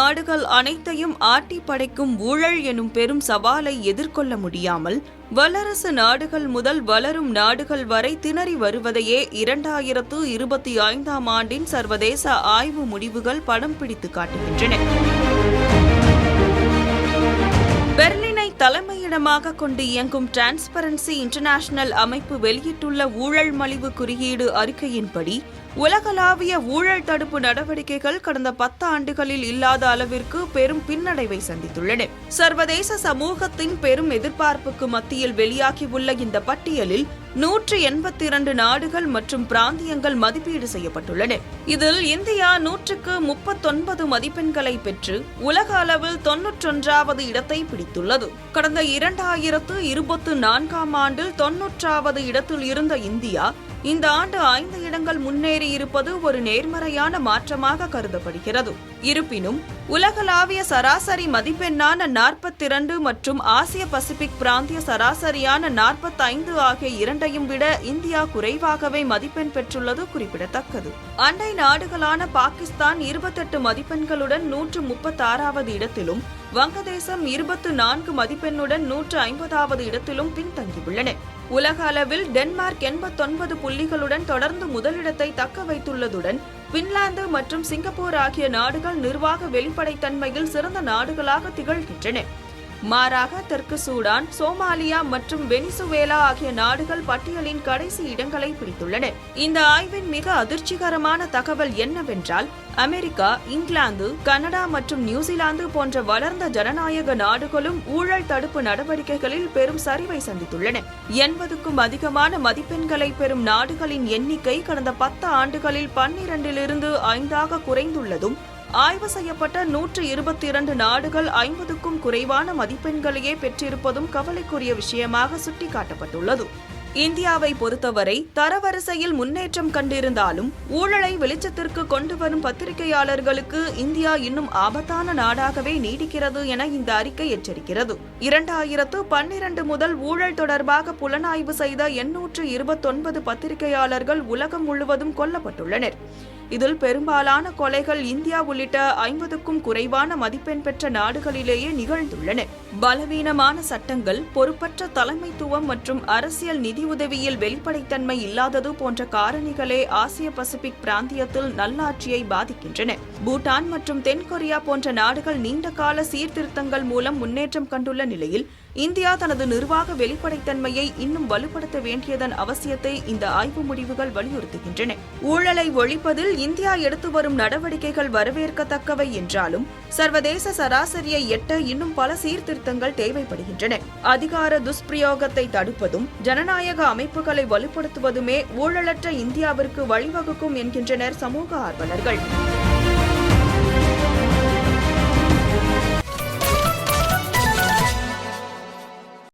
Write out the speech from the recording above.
நாடுகள் அனைத்தையும் ஆட்டி படைக்கும் ஊழல் எனும் பெரும் சவாலை எதிர்கொள்ள முடியாமல் வல்லரசு நாடுகள் முதல் வளரும் நாடுகள் வரை திணறி வருவதையே 2025ஆம் ஆண்டின் சர்வதேச ஆய்வு முடிவுகள் படம் பிடித்து காட்டுகின்றன. பெர்லினை தலைமையிடமாக கொண்டு இயங்கும் டிரான்ஸ்பரன்சி இன்டர்நேஷனல் அமைப்பு வெளியிட்டுள்ள ஊழல் மலிவு குறியீடு அறிக்கையின்படி உலகளாவிய ஊழல் தடுப்பு நடவடிக்கைகள் கடந்த 10 ஆண்டுகளில் இல்லாத அளவிற்கு பெரும் பின்னடைவை சந்தித்துள்ளன. சர்வதேச சமூகத்தின் பெரும் எதிர்பார்ப்புக்கு மத்தியில் வெளியாகியுள்ள இந்த பட்டியலில் 182 நாடுகள் மற்றும் பிராந்தியங்கள் மதிப்பீடு செய்யப்பட்டுள்ளன. இதில் இந்தியா 100க்கு 39 மதிப்பெண்களை பெற்று உலக அளவில் 91வது இடத்தை பிடித்துள்ளது. கடந்த 2024ஆம் ஆண்டில் 90வது இடத்தில் இருந்த இந்தியா இந்த ஆண்டு 5 இடங்கள் முன்னேறி இருப்பது ஒரு நேர்மறையான மாற்றமாக கருதப்படுகிறது. இருப்பினும் உலகளாவிய சராசரி மதிப்பெண்ணான 42 மற்றும் ஆசிய பசிபிக் பிராந்திய சராசரியான 45 ஆகிய இரண்டையும் விட இந்தியா குறைவாகவே மதிப்பெண் பெற்றுள்ளது குறிப்பிடத்தக்கது. அண்டை நாடுகளான பாகிஸ்தான் 28 மதிப்பெண்களுடன் 136வது இடத்திலும், வங்கதேசம் 24 மதிப்பெண்ணுடன் 150வது இடத்திலும் பின்தங்கியுள்ளன. உலக அளவில் டென்மார்க் 89 புள்ளிகளுடன் தொடர்ந்து முதலிடத்தை தக்க வைத்துள்ளதுடன் பின்லாந்து மற்றும் சிங்கப்பூர் ஆகிய நாடுகள் நிர்வாக வெளிப்படைத்தன்மையில் சிறந்த நாடுகளாக திகழ்கின்றன. மாறாக தெற்கு சூடான், சோமாலியா மற்றும் வெனிசுவேலா ஆகிய நாடுகள் பட்டியலின் கடைசி இடங்களை பிடித்துள்ளன. இந்த ஆய்வின் மிக அதிர்ச்சிகரமான தகவல் என்னவென்றால், அமெரிக்கா, இங்கிலாந்து, கனடா மற்றும் நியூசிலாந்து போன்ற வளர்ந்த ஜனநாயக நாடுகளும் ஊழல் தடுப்பு நடவடிக்கைகளில் பெரும் சரிவை சந்தித்துள்ளன. 80க்கும் அதிகமான மதிப்பெண்களை பெறும் நாடுகளின் எண்ணிக்கை கடந்த 10 ஆண்டுகளில் 12லிருந்து 5ஆக குறைந்துள்ளதும், ஆய்வு செய்யப்பட்ட 122 நாடுகள் 50க்கும் குறைவான மதிப்பெண்களையே பெற்றிருப்பதும் கவலைக்குரிய விஷயமாக சுட்டிக்காட்டப்பட்டுள்ளது. இந்தியாவை பொறுத்தவரை தரவரிசையில் முன்னேற்றம் கண்டிருந்தாலும் ஊழலை வெளிச்சத்திற்கு கொண்டு வரும் பத்திரிகையாளர்களுக்கு இந்தியா இன்னும் ஆபத்தான நாடாகவே நீடிக்கிறது என இந்த அறிக்கை எச்சரிக்கிறது. 2012 முதல் ஊழல் தொடர்பாக புலனாய்வு செய்த 829 பத்திரிகையாளர்கள் உலகம் முழுவதும் கொல்லப்பட்டுள்ளனர். இதில் பெரும்பாலான கொலைகள் இந்தியா உள்ளிட்ட 50க்கும் குறைவான மதிப்பெண் பெற்ற நாடுகளிலேயே நிகழ்ந்துள்ளன. பலவீனமான சட்டங்கள், பொறுப்பற்ற தலைமைத்துவம் மற்றும் அரசியல் நிதியுதவியில் வெளிப்படைத்தன்மை இல்லாதது போன்ற காரணிகளே ஆசிய பசிபிக் பிராந்தியத்தில் நல்லாட்சியை பாதிக்கின்றன. பூட்டான் மற்றும் தென்கொரியா போன்ற நாடுகள் நீண்டகால சீர்திருத்தங்கள் மூலம் முன்னேற்றம் கண்டுள்ள நிலையில் இந்தியா தனது நிர்வாக வெளிப்படைத்தன்மையை இன்னும் வலுப்படுத்த வேண்டியதன் அவசியத்தை இந்த ஆய்வு முடிவுகள் வலியுறுத்துகின்றன. ஊழலை ஒழிப்பதில் இந்தியா எடுத்து வரும் நடவடிக்கைகள் வரவேற்கத்தக்கவை என்றாலும் சர்வதேச சராசரியை எட்ட இன்னும் பல சீர்திருத்தங்கள் தேவைப்படுகின்றன. அதிகார துஷ்பிரயோகத்தை தடுப்பதும் ஜனநாயக அமைப்புகளை வலுப்படுத்துவதுமே ஊழலற்ற இந்தியாவிற்கு வழிவகுக்கும் என்கின்றனர் சமூக ஆர்வலர்கள்.